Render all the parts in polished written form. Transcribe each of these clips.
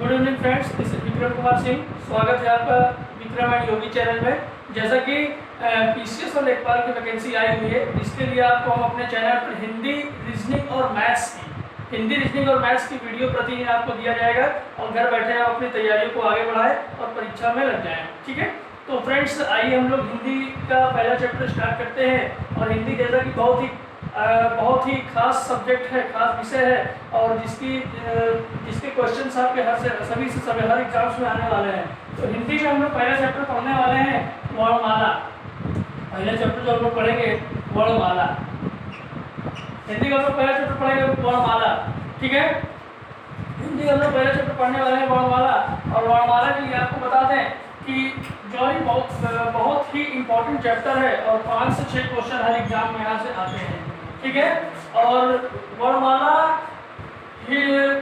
Good evening friends, this is Vikram Kumar Singh. स्वागत है आपका विक्रम एंड योगी चैनल में। जैसा कि पीसीएस और लेखपाल की वैकेंसी आई हुई है, इसके लिए आपको हम अपने चैनल पर हिंदी रीजनिंग और मैथ्स की वीडियो प्रतिदिन आपको दिया जाएगा और घर बैठे आप अपनी तैयारियों को आगे बढ़ाएं और परीक्षा में लग जाएं। ठीक है, तो फ्रेंड्स आइए हम लोग हिंदी का पहला चैप्टर स्टार्ट करते हैं। और हिंदी जैसा कि बहुत ही खास सब्जेक्ट है, खास विषय है और जिसके क्वेश्चंस आपके हर एग्जाम्स में आने वाले हैं। तो हिंदी में हम लोग पहला चैप्टर पढ़ने वाले हैं वर्णमाला। पहला चैप्टर जो हम लोग पढ़ेंगे वर्णमाला। हिंदी का हम लोग पहला चैप्टर पढ़ेंगे वर्णमाला। ठीक है, हिंदी हम लोग पहला चैप्टर पढ़ने वाले हैं वर्णमाला। और वर्णमाला के लिए आपको बता दें कि जो ही बहुत ही इम्पोर्टेंट चैप्टर है और 5 से 6 क्वेश्चन हर एग्जाम में यहाँ से आते हैं। ठीक है, और वर्णमाला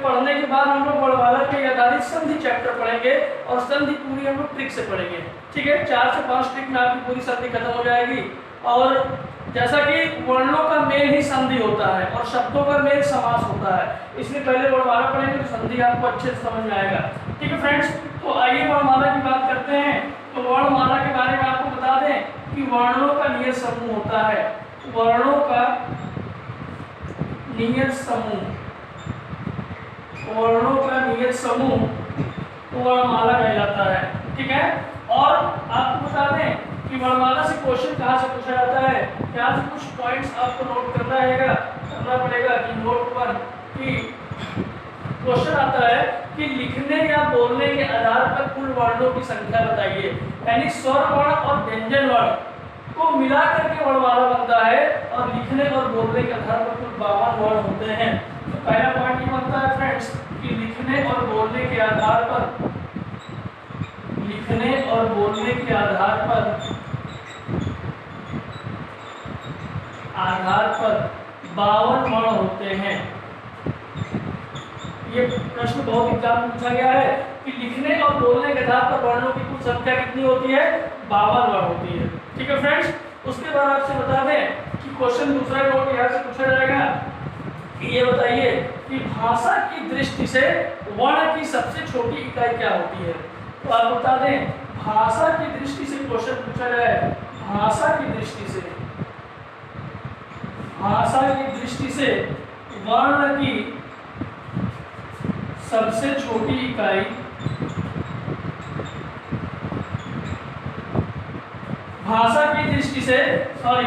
पढ़ने के बाद हम लोग वर्णमाला के आधारित संधि चैप्टर पढ़ेंगे और संधि पूरी हम लोग ट्रिक से पढ़ेंगे। ठीक है, 4 से 5 ट्रिक में आपकी पूरी संधि खत्म हो जाएगी। और जैसा कि वर्णों का मेल ही संधि होता है और शब्दों का मेल समास होता है, इसलिए पहले वर्णमाला पढ़ेंगे तो संधि आपको अच्छे से समझ में आएगा। ठीक है फ्रेंड्स, तो आइए वर्णमाला की बात करते हैं। तो वर्णमाला के बारे में आपको बता दें कि वर्णों का नियत समूह होता है। वर्णों का नियत समूह, वर्णों का नियत समूह वर्णमाला कहलाता है। ठीक है, और आपको बता दें कि वर्णमाला से क्वेश्चन कहाँ से पूछा जाता है। यहाँ से कुछ पॉइंट्स आपको नोट करना पड़ेगा कि नोट 1 कि क्वेश्चन आता है कि लिखने या बोलने के आधार पर कुल वर्णों की संख्या बताइए। यानी स्वर वर्ण और व्यंजन वर्ण को मिला करके वर्णमाला बनता है और लिखने और बोलने के आधार पर कुल 52 वर्ण होते हैं। तो पहला पॉइंट ये बनता है फ्रेंड्स कि लिखने और बोलने के आधार पर 52 वर्ण होते हैं। ये प्रश्न बहुत एग्जाम में पूछा गया है कि लिखने और बोलने के आधार पर वर्णों की कुल संख्या कितनी होती है, 52 वर्ण होती है। ठीक है फ्रेंड्स, उसके बाद आपसे बता दें कि क्वेश्चन दूसरा नोट यहाँ से पूछा जाएगा कि ये बताइए कि भाषा की दृष्टि से वर्ण की सबसे छोटी इकाई क्या होती है। तो आप बता दें, भाषा की दृष्टि से क्वेश्चन पूछा जाए, भाषा की दृष्टि से वर्ण की सबसे छोटी इकाई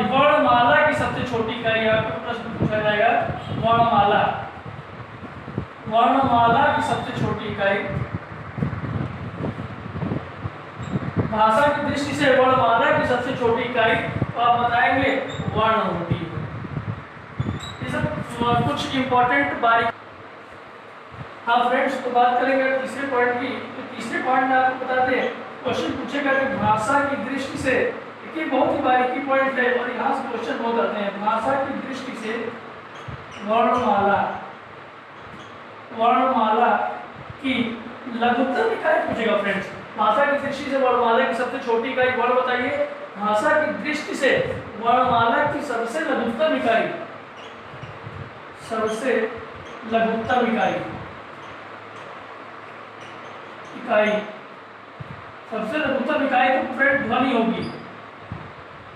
वर्णमाला की सबसे छोटी इकाई आपको प्रश्न पूछा जाएगा। वर्णमाला की सबसे छोटी इकाई, भाषा की दृष्टि से वर्णमाला की सबसे छोटी इकाई तो आप बताएंगे वर्ण होती है। ये सब कुछ इंपॉर्टेंट बारीक। हाँ फ्रेंड्स, तो बात करेंगे तीसरे पॉइंट की। तो तीसरे पॉइंट में आपको बताते हैं क्वेश्चन पूछेगा कि भाषा की दृष्टि से, ये बहुत ही बारीकी पॉइंट है और यहाँ से क्वेश्चन बहुत आते हैं। भाषा की दृष्टि से वर्णमाला की लघुत्तम इकाई पूछेगा फ्रेंड्स। भाषा की दृष्टि से वर्णमाला की सबसे छोटी इकाई वर्ण बताइए। भाषा की दृष्टि से वर्णमाला की सबसे लघुत्तम इकाई, सबसे लघुत्तम इकाई तो फ्रेंड ध्वनि होगी।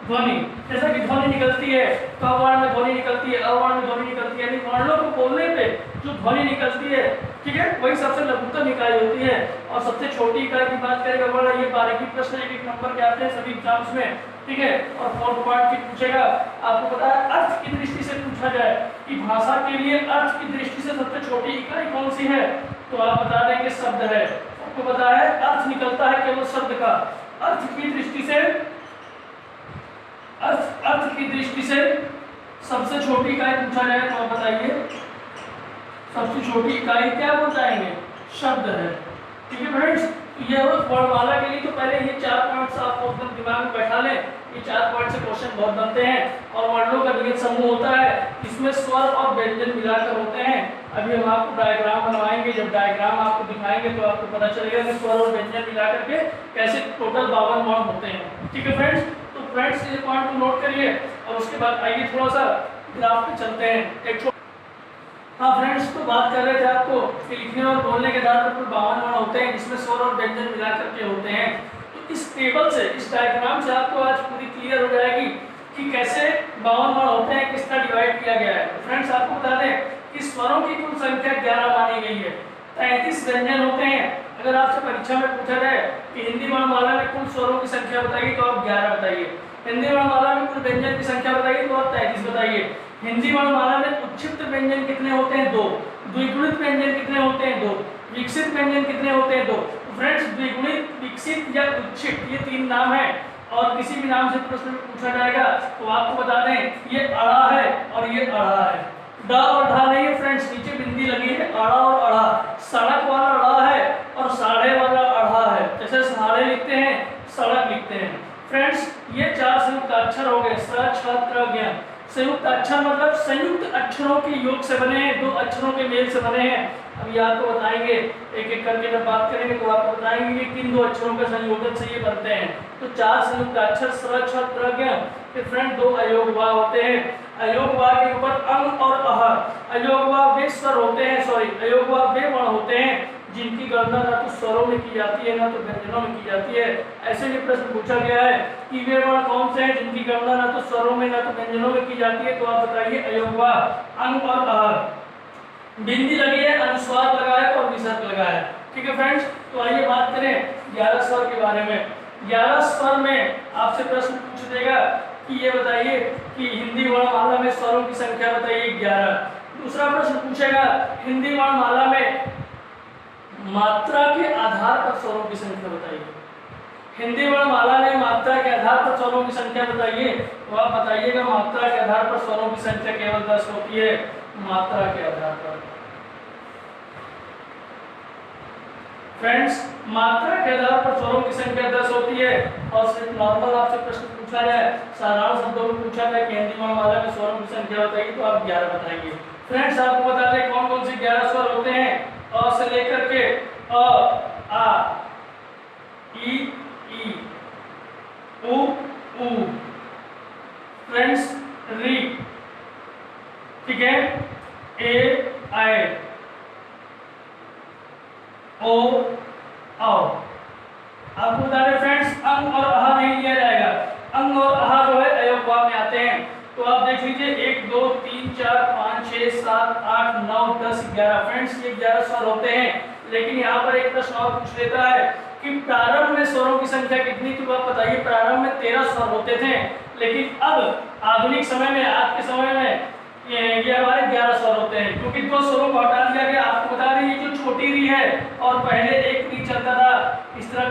ध्वनि, जैसा कि ध्वनि निकलती है, क वर्ण में ध्वनि निकलती है, अ वर्ण में ध्वनि निकलती है, यानी वर्णों को बोलने पे जो ध्वनि निकलती है, ठीक है, वही सबसे लघुत्तम इकाई होती है। और सबसे छोटी इकाई की बात करेगा वर्ण, ये बारीकी प्रश्न एक नंबर के आते हैं सभी एग्जाम्स में। ठीक है, और 4 पॉइंट की पूछेगा। आपको पता है अर्थ की दृष्टि से पूछा जाए कि भाषा के लिए अर्थ की दृष्टि से सबसे छोटी इकाई कौन सी है, तो आप बता देंगे शब्द है। आपको पता है अर्थ निकलता है केवल शब्द का। अर्थ की दृष्टि से सबसे छोटी इकाई पूछा जाए तो आप बताइए सबसे छोटी इकाई क्या बताएंगे, शब्द है। ठीक है फ्रेंड्स, ये वर्णमाला के लिए तो पहले ये 4 पॉइंट्स आप अपने दिमाग में बैठा लें। ये 4 पॉइंट से क्वेश्चन बहुत बनते हैं। और वर्णों का नियत समूह होता है, इसमें स्वर और व्यंजन मिलाकर होते हैं। अभी हम आपको डायग्राम बनवाएंगे, जब डायग्राम आपको दिखाएंगे तो आपको पता चलेगा कि स्वर और व्यंजन मिलाकर के कैसे टोटल 52 वर्ण होते हैं। ठीक है फ्रेंड्स, तो फ्रेंड्स ये पॉइंट को नोट करिए और उसके बाद आइए थोड़ा सा ग्राफ पे चलते हैं। हाँ फ्रेंड्स, तो बात कर रहे थे आपको कि लिखने और बोलने के आधार पर कुल 52 वर्ण होते हैं, जिसमें स्वर और व्यंजन मिला करके होते हैं। तो इस टेबल से, इस डायग्राम से आपको आज पूरी क्लियर हो जाएगी कि कैसे 52 वर्ण होते हैं, किस तरह डिवाइड किया गया है। तो फ्रेंड्स आपको बता दें कि स्वरों की कुल संख्या 11 मानी गई है, 33 व्यंजन होते हैं। अगर आपसे परीक्षा में पूछा जाए कि हिंदी वर्णमाला में कुल स्वरों की संख्या बताइए तो आप 11 बताइए, हिंदी वर्णमाला में कुल व्यंजन की संख्या बताइए तो आप 33 बताइए। हिंदी वर्णमाला में उच्छिष्ट व्यंजन कितने होते हैं? 2। द्विगुणित व्यंजन कितने होते हैं? 2। विकसित व्यंजन कितने होते हैं? 2। फ्रेंड्स, द्विगुणित, विकसित या उच्छिष्ट, ये 3 नाम है और किसी भी नाम से प्रश्न में पूछा जाएगा तो आपको बता दें ये अड़ा है और ये अड़ा है। ड और ढा नहीं है फ्रेंड्स, नीचे बिंदी लगी है, अड़ा और अड़ा। सड़क वाला अड़ा है और साढ़े वाला अड़ा है। जैसे साढ़े लिखते हैं, सड़क लिखते हैं। फ्रेंड्स, ये 4 संयुक्त अक्षर हो गए, स, छ, त्र, ज्ञ। संयुक्त अक्षर मतलब संयुक्त अक्षरों के योग से बने हैं, 2 अक्षरों के मेल से बने हैं। अभी आपको बताएंगे, एक एक करके जब बात करेंगे तो आपको बताएंगे कि किन 2 अक्षरों के संयोजन से ये बनते हैं। तो 4 संयुक्त अक्षर स, छ, त्र, ज्ञ। फिर फ्रेंड 2 अयोग वा होते हैं। अयोग वा के ऊपर अंग और अह। अयोग वा वे स्वर होते हैं, अयोग वा वे वर्ण होते हैं जिनकी गणना ना तो स्वरों में की जाती है ना तो व्यंजनों में की जाती है। ऐसे भी प्रश्न पूछा गया है कि वे वर्ण कौन से हैं जिनकी गणना ना तो स्वरों में ना तो व्यंजनों में की जाती है, तो आप बताइए अयोग वा, अंग और अह। बिंदी लगी है, अनुस्वार लगा है और विसर्ग लगा है। ठीक है फ्रेंड्स, तो आइए बात करें 11 स्वर के बारे में। 11 स्वर में आपसे प्रश्न पूछ देगा कि ये बताइए कि हिंदी वर्णमाला में स्वरों की संख्या बताइए 11। दूसरा प्रश्न पूछेगा हिंदी वर्णमाला में मात्रा के आधार पर स्वरों की संख्या बताइए। हिंदी वर्णमाला में मात्रा के आधार पर स्वरों की संख्या बताइए, तो आप बताइएगा मात्रा के आधार पर स्वरों की संख्या केवल 10 होती है। मात्रा के आधार पर फ्रेंड्स, मात्रा के आधार पर स्वरों की संख्या 10 होती है। और सिर्फ नॉर्मल आपसे प्रश्न पूछा जाए, साधारण शब्दों में पूछा जाए कि हिंदी वर्णमाला में स्वरों की संख्या बताइए, तो आप 11 बताएंगे। फ्रेंड्स, आपको बता दें कौन कौन से 11 स्वर होते हैं। अ से लेकर के अ, आ, ई, उ, फ्रेंड्स, री, ठीक है, ए, आई, ओ, आओ। आपको बता दें फ्रेंड्स, अंग और अहा नहीं लिया जाएगा। अंग और अहा जो है अयोग वा में आते हैं। तो आप देख लीजिए 1 2 3 4 5 6 7 8 9 10 11। फ्रेंड्स, ये 11 स्वर होते हैं। लेकिन यहाँ पर एक प्रश्न और पूछ लेता है कि प्रारंभ में स्वरों की संख्या कितनी, तो आप बताइए। प्रारंभ में 13 स्वर होते थे, लेकिन अब आधुनिक समय में, आज के समय में ये हमारे 11 स्वर होते हैं, क्योंकि 2 स्वरों को हटा दिया गया। आपको बता दें ये जो छोटी री है और पहले एक री चलता था इस तरह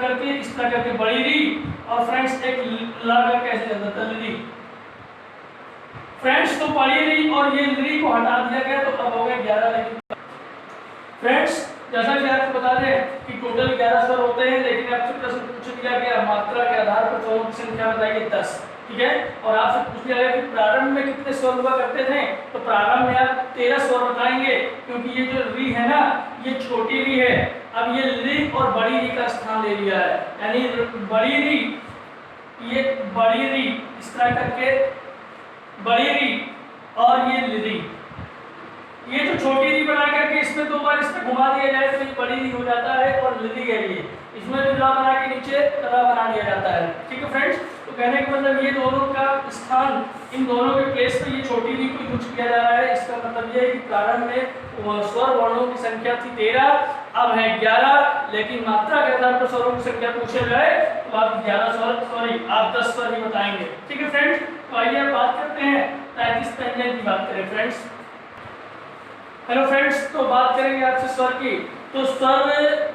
करके बड़ी री, और फ्रेंड्स एक ला करके ऐसे चलता था री। फ्रेंड्स, तो बड़ी री और ये री को हटा दिया गया, तो अब हो गए 11। लेकिन फ्रेंड्स, जैसा कि आपको बता दें कि टोटल 11 स्वर होते हैं, लेकिन आपसे प्रश्न पूछ दिया गया मात्रा के आधार पर स्वरों की संख्या बताइए 10। ठीक है, और आपसे पूछ लिया गया कि प्रारंभ में कितने स्वर हुआ करते थे, तो प्रारंभ में आप 13 स्वर बताएंगे, क्योंकि ये जो री है ना, ये छोटी री है। अब ये री और बड़ी री का स्थान ले लिया है, यानी बड़ी री, ये बड़ी री इस तरह करके बड़ी री और ये री, ये जो छोटी री बना करके इसमें 2 बार इसमें घुमा दिया जाए तो ये बड़ी री हो जाता है, और लिली है ये, इसमें जो ला बना के नीचे रा बना दिया जाता है। ठीक है फ्रेंड्स, तो कहने का मतलब ये दोनों का स्थान, इन दोनों के प्लेस पे ये छोटी री को यूज किया जा रहा है। इसका मतलब ये है कि प्रारंभ में स्वर वर्णों की संख्या थी 13, अब है 11, लेकिन मात्रा के आधार पर स्वरों की संख्या पूछे जाए तो आप 11 स्वर, सॉरी आप 10 स्वर ही बताएंगे। ठीक है फ्रेंड्स, तो आइए अब बात करते हैं 33 व्यंजन की बात करें फ्रेंड्स। हेलो फ्रेंड्स, तो बात करेंगे आपसे स्वर की। तो स्वर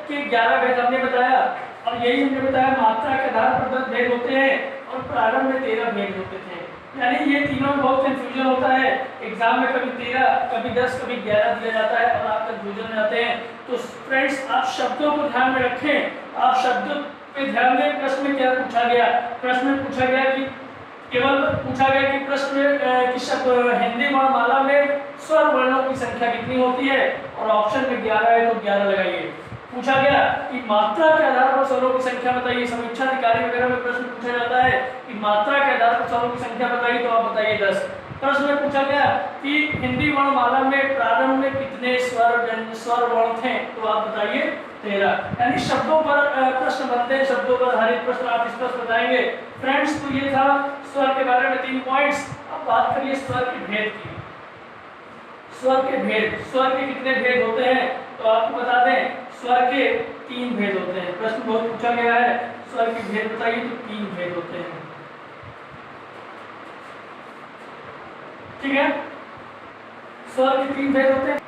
के 11 भेद हमने बताया, और यही हमने बताया मात्रा के आधार पर 10 भेद होते हैं और प्रारंभ में 13 भेद होते थे। यानी ये तीनों में बहुत कंफ्यूजन होता है। एग्जाम में कभी 13, कभी 10, कभी 11 दिया जाता है और आप कंफ्यूजन में आते हैं। तो फ्रेंड्स, आप शब्दों को ध्यान में रखें। आप शब्दों पे ध्यान दें। प्रश्न में क्या पूछा गया? प्रश्न में पूछा गया कि केवल पूछा गया कि प्रश्न में कि शब्द हिंदी वर्णमाला में स्वर वर्णों की संख्या कितनी होती है, और ऑप्शन में 11 है तो 11 लगाइए। पूछा गया कि मात्रा के आधार पर स्वरों की संख्या बताइए। समीक्षा अधिकारी वगैरह में प्रश्न पूछा जाता है कि मात्रा के आधार पर स्वरों की संख्या बताइए, तो आप बताइए 10। प्रश्न में पूछा गया कि हिंदी वर्णमाला में प्रारंभ में कितने स्वर वर्ण थे, तो आप बताइए 13। यानी शब्दों पर प्रश्न बनते हैं, शब्दों पर आधारित प्रश्न आप इस पर बताएंगे फ्रेंड्स। तो ये था स्वर के बारे में 3 पॉइंट्स। अब बात करिए स्वर के भेद की। स्वर के भेद, स्वर के कितने भेद होते हैं, तो आपको बता दें स्वर के 3 भेद होते हैं। प्रश्न बहुत पूछा गया है, स्वर के भेद बताइए, तो 3 भेद होते हैं। ठीक है, स्वर के 3 भेद होते हैं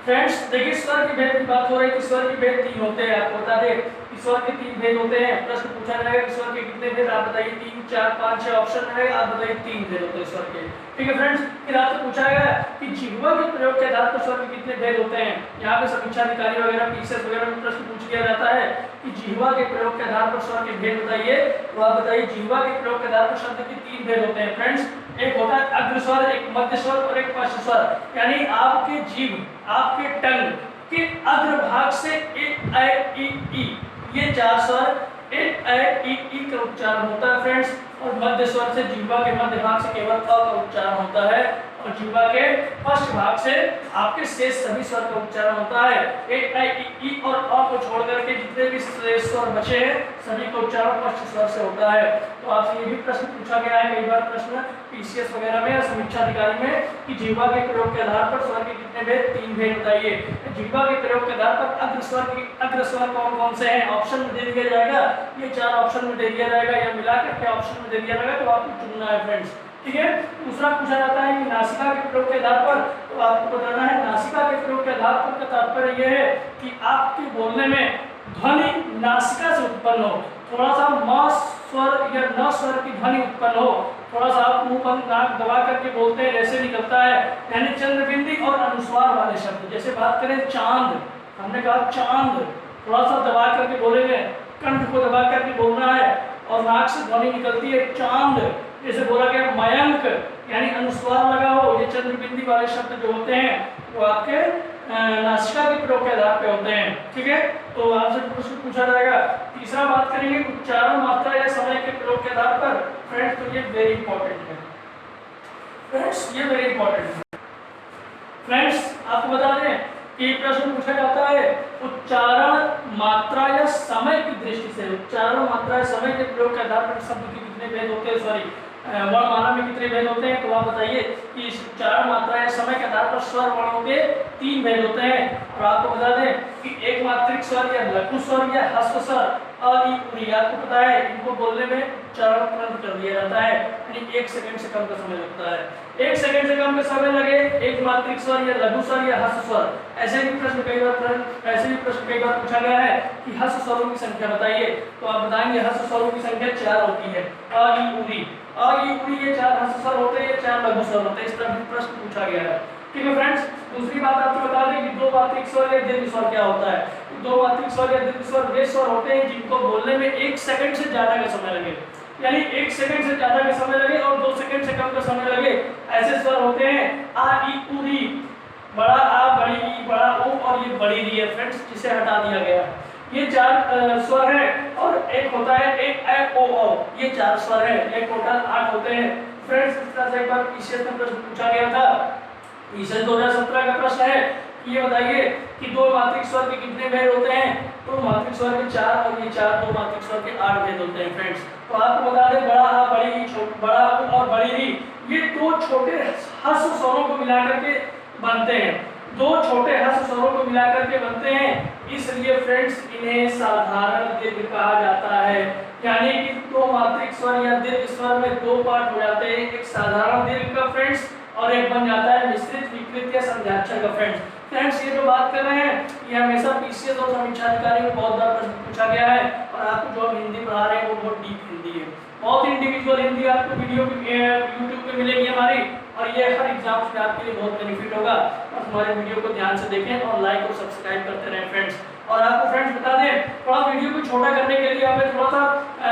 फ्रेंड्स। देखिए स्वर के भेद की बात हो रही है, स्वर के भेद 3 होते हैं। आपको बता दें कि स्वर के 3 भेद होते हैं। प्रश्न पूछा जाएगा कि स्वर के कितने भेद, आप बताइए 3, 4, 5, 6 ऑप्शन रहेगा, आप बताइए 3 भेद होते हैं स्वर के। ठीक है फ्रेंड्स, फिर आपसे पूछा गया कि जिह्वा के प्रयोग के आधार पर स्वर के कितने भेद होते हैं। यहाँ पे समीक्षा अधिकारी वगैरह पीसीएस वगैरह में प्रश्न पूछ लिया जाता है कि जिह्वा के प्रयोग के आधार पर स्वर के भेद बताइए, तो आप बताइए जिह्वा के प्रयोग के आधार पर शब्द के 3 भेद होते हैं फ्रेंड्स। एक होता है अग्र स्वर, एक मध्य स्वर और एक पश्च स्वर। यानी आपके जीभ, आपके टंग के अग्र भाग से ए ऐ ई ये 4 स्वर ए ऐ ई का उच्चारण होता है फ्रेंड्स। और मध्य स्वर से जिह्वा के मध्य भाग से केवल अ का उच्चारण होता है, और जिह्वा के पश्च भाग से आपके शेष सभी स्वर का उच्चारण होता है। ए ऐ ई और अ को छोड़ करके जितने भी स्वर बचे हैं सभी का उच्चारण पश्च स्वर से होता है। तो आपसे ये भी प्रश्न पूछा गया है कई बार प्रश्न पीसीएस वगैरह में या समीक्षा अधिकारी में कि जिह्वा के प्रयोग के आधार पर स्वर के कितने भेद, 3 भेद बताइए। जिह्वा के प्रयोग के आधार पर अग्र स्वर कौन कौन से हैं, ऑप्शन में दे दिया जाएगा, ये 4 ऑप्शन में दे दिया जाएगा या मिलाकर के ऑप्शन में दे दिया जाएगा, तो आपको चुनना है फ्रेंड्स। ठीक है, दूसरा पूछा जाता है कि नासिका के प्रयोग के आधार पर, तो आपको बताना है नासिका के प्रयोग के आधार पर का तात्पर्य यह है कि आपके बोलने में ध्वनि नासिका से उत्पन्न हो। थोड़ा सा म स्वर या न स्वर की ध्वनि उत्पन्न हो, थोड़ा सा आप मुंह बंद नाक दबा करके बोलते हैं ऐसे निकलता है। यानी चंद्रबिंदी और अनुस्वार वाले शब्द, जैसे बात करें चांद, हमने कहा चांद, थोड़ा सा दबा करके बोलेंगे, कंठ को दबा करके बोलना है और नाक से ध्वनि निकलती है चांद। जैसे बोला गया मयंक, यानी अनुस्वार लगा हो, ये चंद्रबिंदी वाले शब्द जो होते हैं वो आपके नासिका के प्रयोग के आधार पे होते हैं। ठीक है, तो आपसे प्रश्न पूछा जाएगा। तीसरा बात करेंगे उच्चारण, मात्रा या समय के प्रयोग के आधार पर फ्रेंड्स, तो ये वेरी इंपॉर्टेंट है फ्रेंड्स, ये वेरी इंपॉर्टेंट है फ्रेंड्स। आपको बता दें कि प्रश्न पूछा जाता है उच्चारण, मात्रा या समय की दृष्टि से, उच्चारण, मात्रा या समय के प्रयोग के आधार पर शब्द के कितने भेद होते हैं, सॉरी वर्णमाला में कितने भेद होते हैं, तो आप बताइए कि इस उच्चारण, मात्रा या समय के आधार पर स्वर वर्णों के 3 भेद होते हैं। और आपको बता दें कि एक मात्रिक स्वर या लघु स्वर या ह्रस्व स्वर अ ई उ, आपको पता है इनको बोलने में उच्चारण तुरंत कर दिया जाता है, यानी 1 सेकंड से कम का समय लगता है। 1 सेकंड से कम का समय लगे एक मात्रिक स्वर या लघु स्वर या ह्रस्व स्वर। ऐसे भी प्रश्न कई बार पूछा गया है कि ह्रस्व स्वरों की संख्या बताइए, तो आप बताएंगे ह्रस्व स्वरों की संख्या 4 होती है। अ ई उ ये 4 ह्रस्व स्वर होते हैं, 4 लघु स्वर होते हैं। इस तरह भी प्रश्न पूछा गया है। ठीक है फ्रेंड्स, दूसरी बात आपको बता दें कि 2 मात्रिक स्वर या दीर्घ स्वर क्या होता है। 2 मात्रिक स्वर या दीर्घ स्वर वे स्वर होते हैं जिनको बोलने में 1 सेकंड से ज्यादा का समय लगे, यानी 1 सेकंड से ज्यादा का समय लगे और 2 सेकंड से कम का समय लगे, ऐसे स्वर होते हैं। आ ई उ री, बड़ा आ, बड़ी ई, बड़ा ओ और ये बड़ी री है फ्रेंड्स, जिसे हटा दिया गया। ये 4 स्वर है। और एक होता है एक ऐ ओ औ, ये 4 स्वर है, ये टोटल 8 होते हैं फ्रेंड्स। इस तरह से एक बार पीसीएस में प्रश्न पूछा गया था, पीसीएस 2017 का प्रश्न है कि ये बताइए कि 2 मात्रिक स्वर के कितने भेद होते हैं, तो मात्रिक स्वर के 4 और ये 4 2 मात्रिक स्वर के 8 भेद होते हैं फ्रेंड्स। तो आपको बता दें बड़ा आ, बड़ी ई, बड़ा उ और बड़ी री, ये 2 छोटे ह्रस्व स्वरों को मिलाकर के बनते हैं, 2 छोटे ह्रस्व स्वरों को मिलाकर के बनते हैं, इसलिए फ्रेंड्स इन्हें साधारण दीर्घ कहा जाता है। यानी कि 2 मात्रिक स्वर या दीर्घ स्वर में 2 पार्ट हो जाते हैं, एक साधारण दीर्घ का फ्रेंड्स और एक बन जाता है मिश्रित विकृत या संध्याक्षर का फ्रेंड्स। फ्रेंड्स ये जो बात कर रहे हैं ये हमेशा पीसीएस और समीक्षा अधिकारी में बहुत बार प्रश्न पूछा गया है, और आपको जो हम हिंदी पढ़ा रहे हैं वो बहुत डीप हिंदी है, बहुत इंडिविजुअल हिंदी आपको वीडियो यूट्यूब पे मिलेगी हमारी, और ये हर एग्जाम्स में आपके लिए बहुत बेनिफिट होगा। और हमारे वीडियो को ध्यान से देखें और लाइक और सब्सक्राइब करते रहें फ्रेंड्स। और आपको फ्रेंड्स बता दें थोड़ा वीडियो को छोटा करने के लिए हमें थोड़ा सा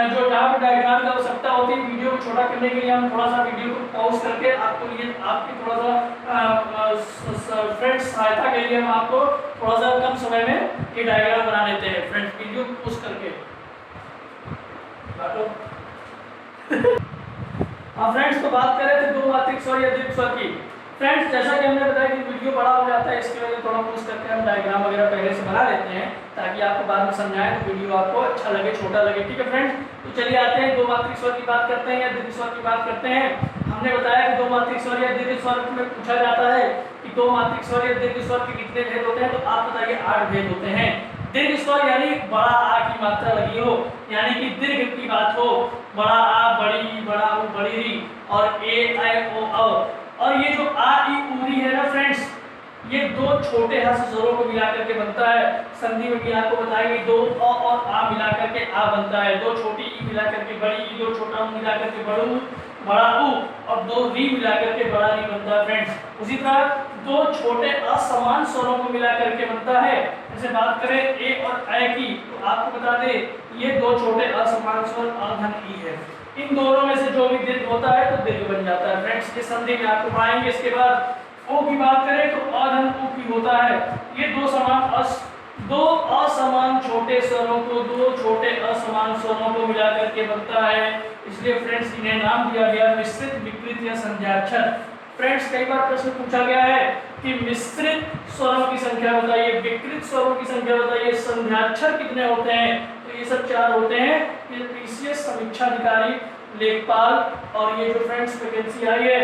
जो जहाँ पे डायग्राम की आवश्यकता होती है, वीडियो को छोटा करने के लिए हम थोड़ा सा वीडियो को पॉज करके आपको लिए आपकी थोड़ा सा फ्रेंड्स सहायता के लिए हम आपको थोड़ा सा कम समय में ये डायग्राम बना लेते हैं फ्रेंड्स, वीडियो को पॉज करके हाँ फ्रेंड्स, तो बात करें तो दो मात्रिक स्वर या दीर्घ स्वर की। फ्रेंड्स, जैसा कि हमने बताया कि वीडियो बड़ा हो जाता है, इसकी वजह से थोड़ा पोस्ट करके हम डायग्राम वगैरह पहले से बना लेते हैं ताकि आपको बाद में समझाएं तो वीडियो आपको अच्छा लगे, छोटा लगे। ठीक है फ्रेंड्स, तो चलिए आते हैं दो मात्रिक स्वर की बात करते हैं या दीर्घ स्वर की बात करते हैं। हमने बताया कि दो मात्रिक स्वर या दीर्घ स्वर में पूछा जाता है कि दो मात्रिक स्वर या दीर्घ स्वर के कितने भेद होते हैं, तो आप बताइए 8 भेद होते हैं। दीर्घ स्वर यानी बड़ा आ की मात्रा लगी हो, यानी कि दीर्घ की बात हो, बड़ा आ, बड़ी, बड़ा ऊ, बड़ी री और ए ऐ ओ औ। और ये जो आ ई ऊ री है ना फ्रेंड्स, ये दो छोटे हर्ष स्वरों को मिला करके बनता है। संधि में भी आपको बताएंगे दो अ और आ मिला करके आ बनता है, दो छोटी ई मिला करके बड़ी ई, दो छोटा ऊ मिला करके बड़ू, बड़ा ऊ और दो री मिला करके बड़ा री बनता है फ्रेंड्स। उसी तरह दो छोटे असमान स्वरों को मिला करके बनता है। जैसे बात करें ए और ऐ की, तो आपको बता दें ये दो छोटे असमान स्वर अ धन ई है। इन दोनों में से जो भी दीर्घ होता है तो दीर्घ बन जाता है फ्रेंड्स। ये संधि में आपको पढ़ाएंगे। इसके बाद ओ की बात करें तो अ धन उ की होता है। ये दो असमान छोटे स्वरों को, दो छोटे असमान स्वरों को मिला करके बनता है, इसलिए फ्रेंड्स इन्हें नाम दिया गया मिश्रित, विकृत या संध्याक्षर। फ्रेंड्स, कई बार प्रश्न पूछा गया है कि मिश्रित स्वरों की संख्या बताइए, विकृत स्वरों की संख्या बताइए, संध्याक्षर कितने होते हैं, तो ये सब 4 होते हैं। ये पीसीएस समीक्षा अधिकारी लेखपाल और ये जो फ्रेंड्स वैकेंसी आई है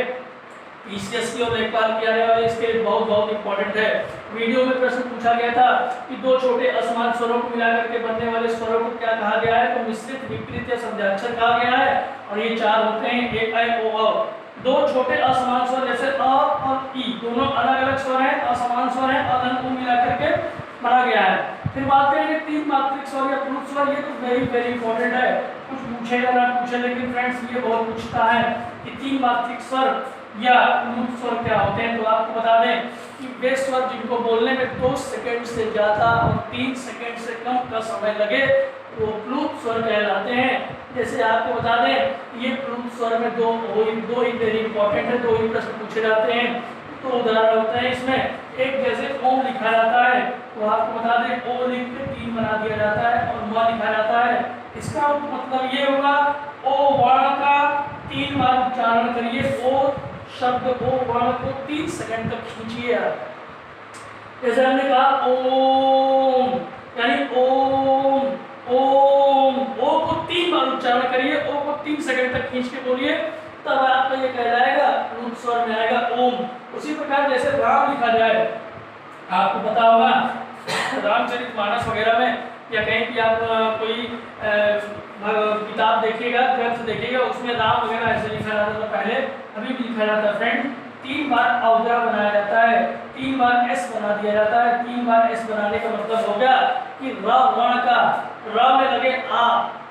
पीसीएस की और लेखपाल की आने वाली, इसके बहुत इंपॉर्टेंट है। वीडियो में प्रश्न पूछा गया था कि दो छोटे असमान स्वरों को मिलाकर के बनने वाले स्वरों को क्या कहा गया है, तो मिश्रित, विकृत या संध्याक्षर कहा गया है। और ये 4 होते हैं ए ऐ ओ औ। दो छोटे असमान स्वर जैसे अ और ई दोनों अलग अलग स्वर हैं, असमान स्वर हैं, अ धन उ मिलाकर के बना गया है। फिर बात करेंगे तीन मात्रिक स्वर या प्लुत स्वर। ये तो वेरी इंपॉर्टेंट है, कुछ पूछेगा ना पूछे, लेकिन फ्रेंड्स ये बहुत पूछता है कि तीन मात्रिक स्वर या प्लुत स्वर क्या होते हैं। तो आपको बता दें कि वे स्वर जिनको बोलने में 2 सेकंड से ज्यादा और 3 सेकंड से कम का समय लगे वो प्लुत स्वर कहलाते हैं। जैसे आपको बता दें ये प्लुत स्वर में दो ही वेरी इंपॉर्टेंट है, 2 ही प्रश्न पूछे जाते हैं। तो उदाहरण होते हैं इसमें, एक जैसे ओम लिखा जाता है तो आपको बता दें ओ लिख के 3 बना दिया जाता है और म लिखा जाता है। इसका मतलब ये होगा ओ वर्ण का 3 बार उच्चारण करिए, ओ शब्द ओ वर्ण को 3 सेकंड तक खींचिए। जैसे हमने कहा ओम, यानी ओम ओम, ओ को 3 बार उच्चारण करिए, ओ को 3 सेकंड तक खींच के बोलिए, तब आपका ये कहलाएगा प्लुत स्वर में आएगा ओम। उसी प्रकार जैसे राम लिखा जाए, आपको पता होगा रामचरितमानस वगैरह में या कहीं भी आप कोई किताब देखिएगा, ग्रंथ देखिएगा, उसमें राम वगैरह ऐसे लिखा जाता था पहले, अभी भी लिखा जाता है फ्रेंड। 3 बार अवग्रह बनाया जाता है, 3 बार एस बना दिया जाता है। 3 बार एस बनाने का मतलब हो गया कि र वर्ण का, र में लगे आ,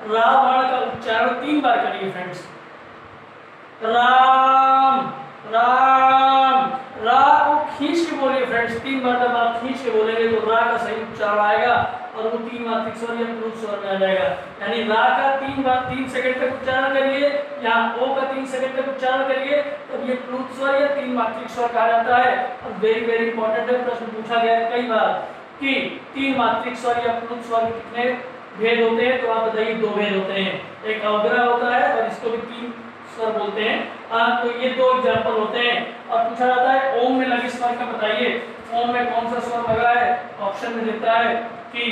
रा वर्ण का उच्चारण 3 बार करिए फ्रेंड्स। राम राम, रा को खींच के बोलिए फ्रेंड्स, 3 बार जब आप खींच के बोलेंगे तो रा का सही उच्चारण आएगा और वो 3 मात्रिक स्वर या प्लुत स्वर में आ जाएगा। यानी रा का 3 बार 3 सेकंड तक उच्चारण करिए, यहाँ ओ का 3 सेकंड तक उच्चारण करिए, तब ये प्लुत स्वर या 3 मात्रिक स्वर कहा जाता है। और वेरी इंपॉर्टेंट है, प्रश्न पूछा गया है कई बार कि 3 मात्रिक स्वर या प्लुत स्वर के कितने भेद होते हैं, तो आप बताइए 2 भेद होते हैं। एक अवग्रह होता है और इसको भी 3 स्वर बोलते हैं। तो ये 2 एग्जाम्पल होते हैं। और पूछा जाता है ओम में लगे स्वर का बताइए, ओम में कौन सा स्वर लगा है, ऑप्शन में देता है कि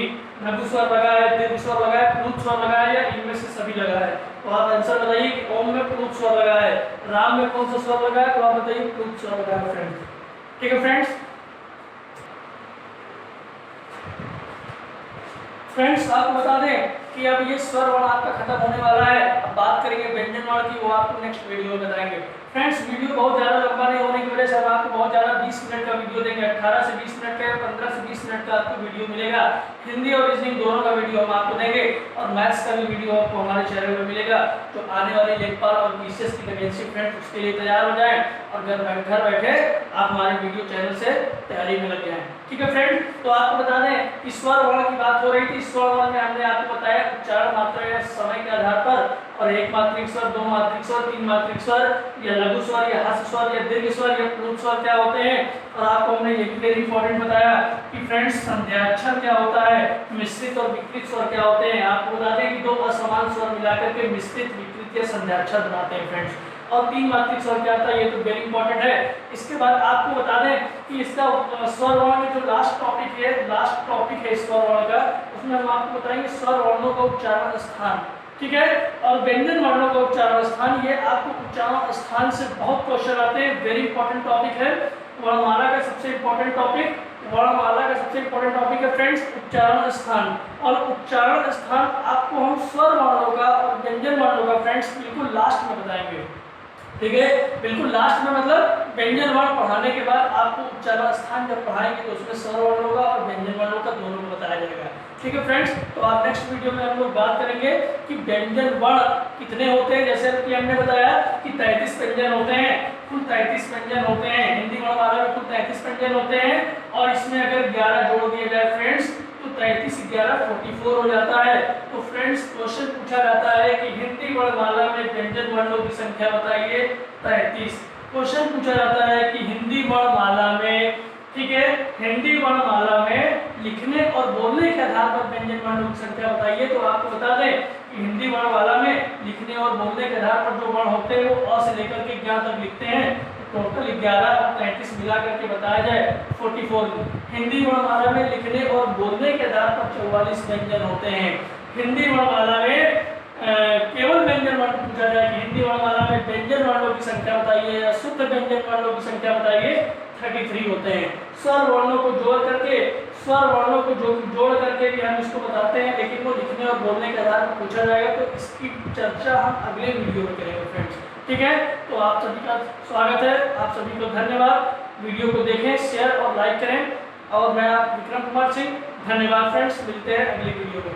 लघु स्वर लगा है, दीर्घ स्वर लगा है, प्लुत स्वर लगा है या इनमें से सभी लगा है। तो आप आंसर बताइए कि ओम में प्लुत स्वर लगा है, राम में कौन सा स्वर लगा है, तो आप बताइए प्लुत स्वर लगा है फ्रेंड्स। ठीक है फ्रेंड्स, आपको बता दें कि अब ये स्वर वर्ण आपका खत्म होने वाला है। अब बात करेंगे व्यंजन वर्ण की, वो आपको नेक्स्ट वीडियो में बताएंगे। फ्रेंड्स, वीडियो बहुत ज़्यादा लंबा नहीं होने की वजह से अब आपको बहुत ज़्यादा 20 मिनट का वीडियो देंगे, 18 से 20 मिनट का या 15 से 20 मिनट का आपको वीडियो मिलेगा। हिंदी और रीजनिंग दोनों का वीडियो हम आपको देंगे और मैथ्स का भी वीडियो आपको हमारे चैनल पर मिलेगा। तो आने वाली लेखपाल और पीसीएस की वैकेंसी फ्रेंड्स उसके लिए तैयार हो जाए और घर बैठे आप हमारे वीडियो चैनल से तैयारी में लग जाएँ। ठीक है फ्रेंड, तो आपको बता दें कि स्वर वर्ण की बात हो रही थी। स्वर वर्ण में हमने आपको बताया उच्चारण मात्रा या समय के आधार पर, और 1 मात्रिक स्वर, 2 मात्रिक स्वर, 3 मात्रिक स्वर या लघु स्वर या हर्ष स्वर या दीर्घ स्वर या प्लुत स्वर क्या होते हैं। और आपको हमने ये वेरी इंपॉर्टेंट बताया कि फ्रेंड्स संध्याक्षर क्या होता है, मिश्रित और विकृत स्वर क्या होते हैं। आपको बता दें कि 2 असमान स्वर मिलाकर के मिश्रित, विकृत या संध्याक्षर बनाते हैं फ्रेंड्स। और 3 मात्रिक स्वर क्या आता है, ये तो वेरी इंपॉर्टेंट है। इसके बाद आपको बता दें कि इसका स्वर वर्ण में जो लास्ट टॉपिक है स्वर वर्ण का, उसमें हम आपको बताएंगे स्वर वर्णों का उच्चारण स्थान, ठीक है। और व्यंजन वर्णों का उच्चारण स्थान, ये आपको उच्चारण स्थान से बहुत क्वेश्चन आते हैं, वेरी इंपॉर्टेंट टॉपिक है। वर्णमाला का सबसे इंपॉर्टेंट टॉपिक है फ्रेंड्स उच्चारण स्थान। और उच्चारण स्थान आपको हम स्वर वर्णों का और व्यंजन वर्णों का फ्रेंड्स बिल्कुल लास्ट में बताएंगे, ठीक है, बिल्कुल लास्ट में, मतलब व्यंजन वर्ण पढ़ाने के बाद आपको उच्चारण स्थान जब पढ़ाएंगे तो उसमें स्वर वर्णों का और व्यंजन वर्णों का दोनों को बताया जाएगा, ठीक है फ्रेंड्स। तो आप नेक्स्ट वीडियो में हम लोग बात करेंगे कि व्यंजन वर्ण कितने होते हैं। जैसे कि हमने बताया कि 33 व्यंजन होते हैं, कुल 33 व्यंजन होते हैं हिंदी वर्णमाला में, कुल 33 व्यंजन होते हैं। और इसमें अगर 11 जोड़ दिया जाए फ्रेंड्स तो 33 11 44 हो जाता है। तो फ्रेंड्स क्वेश्चन पूछा जाता है कि हिंदी वर्णमाला में व्यंजन वर्णों की संख्या बताइए 33। क्वेश्चन पूछा जाता है कि हिंदी वर्णमाला में, ठीक है, हिंदी वर्णमाला में लिखने और बोलने के आधार पर व्यंजन वर्णों की संख्या बताइए। तो आपको बता दें कि हिंदी वर्णमाला में लिखने और बोलने के आधार पर जो वर्ण होते हैं वो अ से लेकर के ज्ञ तक लिखते हैं। टोटल 11 और 33 मिला करके बताया जाए 44। हिंदी वर्णमाला में लिखने और बोलने के आधार पर 44 व्यंजन होते हैं। हिंदी वर्णमाला में केवल व्यंजन वर्ण पूछा जाए कि हिंदी वर्णमाला में व्यंजन वर्णों की संख्या बताइए या शुद्ध व्यंजन वर्णों की संख्या बताइए, 33 होते हैं। स्वर वर्णों को जोड़ करके भी हम इसको बताते हैं, लेकिन वो लिखने और बोलने के आधार पर पूछा जाएगा तो इसकी चर्चा हम अगले वीडियो में करेंगे फ्रेंड्स, ठीक है। तो आप सभी का स्वागत है, आप सभी को धन्यवाद। वीडियो को देखें, शेयर और लाइक करें। और मैं आप विक्रम कुमार सिंह, धन्यवाद फ्रेंड्स, मिलते हैं अगले वीडियो में।